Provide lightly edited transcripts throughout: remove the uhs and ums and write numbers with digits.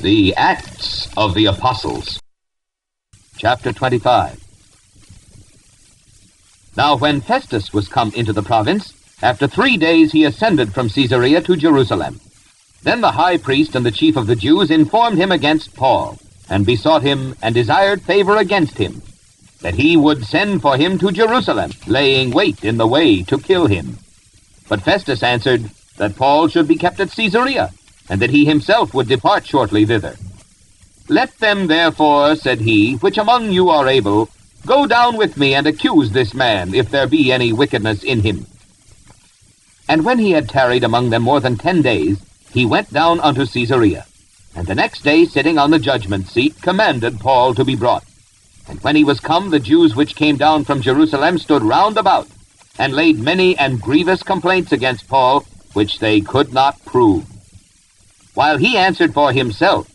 The Acts of the Apostles. Chapter 25. Now when Festus was come into the province, after 3 days he ascended from Caesarea to Jerusalem. Then the high priest and the chief of the Jews informed him against Paul, and besought him and desired favor against him, that he would send for him to Jerusalem, laying wait in the way to kill him. But Festus answered that Paul should be kept at Caesarea, and that he himself would depart shortly thither. Let them therefore, said he, which among you are able, go down with me and accuse this man, if there be any wickedness in him. And when he had tarried among them more than 10 days, he went down unto Caesarea, and the next day, sitting on the judgment seat, commanded Paul to be brought. And when he was come, the Jews which came down from Jerusalem stood round about, and laid many and grievous complaints against Paul, which they could not prove. While he answered for himself,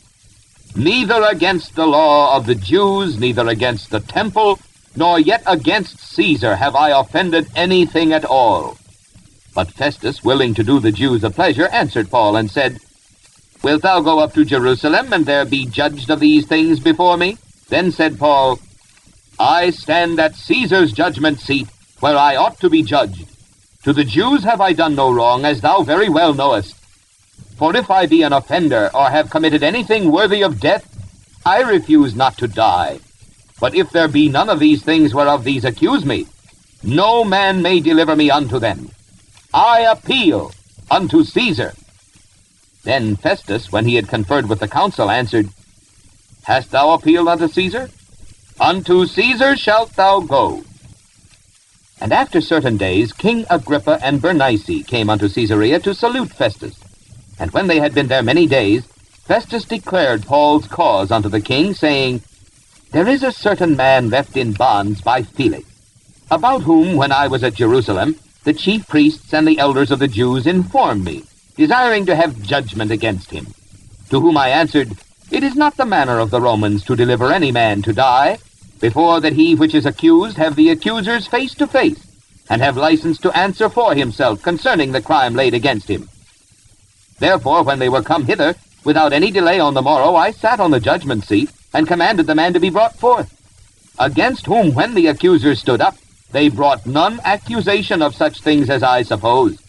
Neither against the law of the Jews, neither against the temple, nor yet against Caesar have I offended anything at all. But Festus, willing to do the Jews a pleasure, answered Paul and said, Wilt thou go up to Jerusalem, and there be judged of these things before me? Then said Paul, I stand at Caesar's judgment seat, where I ought to be judged. To the Jews have I done no wrong, as thou very well knowest. For if I be an offender, or have committed anything worthy of death, I refuse not to die. But if there be none of these things whereof these accuse me, no man may deliver me unto them. I appeal unto Caesar. Then Festus, when he had conferred with the council, answered, Hast thou appealed unto Caesar? Unto Caesar shalt thou go. And after certain days, King Agrippa and Bernice came unto Caesarea to salute Festus. And when they had been there many days, Festus declared Paul's cause unto the king, saying, There is a certain man left in bonds by Felix, about whom, when I was at Jerusalem, the chief priests and the elders of the Jews informed me, desiring to have judgment against him. To whom I answered, It is not the manner of the Romans to deliver any man to die, before that he which is accused have the accusers face to face, and have license to answer for himself concerning the crime laid against him. Therefore, when they were come hither, without any delay on the morrow, I sat on the judgment seat, and commanded the man to be brought forth. Against whom, when the accusers stood up, they brought none accusation of such things as I supposed,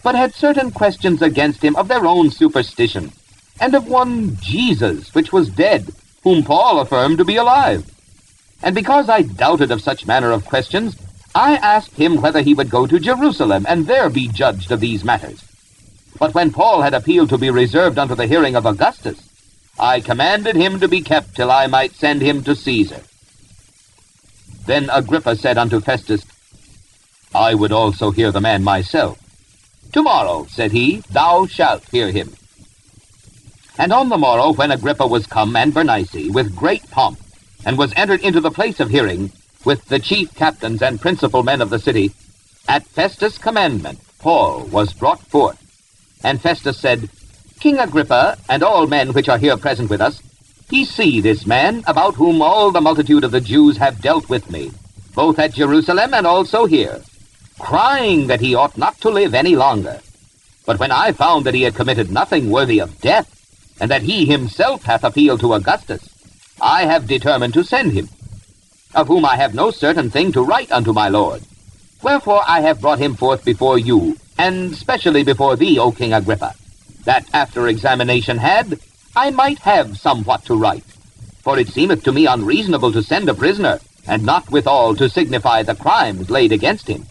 but had certain questions against him of their own superstition, and of one Jesus, which was dead, whom Paul affirmed to be alive. And because I doubted of such manner of questions, I asked him whether he would go to Jerusalem, and there be judged of these matters. But when Paul had appealed to be reserved unto the hearing of Augustus, I commanded him to be kept till I might send him to Caesar. Then Agrippa said unto Festus, I would also hear the man myself. Tomorrow, said he, thou shalt hear him. And on the morrow, when Agrippa was come, and Bernice, with great pomp, and was entered into the place of hearing, with the chief captains and principal men of the city, at Festus' commandment Paul was brought forth. And Festus said, King Agrippa, and all men which are here present with us, ye see this man, about whom all the multitude of the Jews have dealt with me, both at Jerusalem and also here, crying that he ought not to live any longer. But when I found that he had committed nothing worthy of death, and that he himself hath appealed to Augustus, I have determined to send him, of whom I have no certain thing to write unto my lord. Wherefore I have brought him forth before you, and specially before thee, O King Agrippa, that after examination had, I might have somewhat to write. For it seemeth to me unreasonable to send a prisoner, and not withal to signify the crimes laid against him.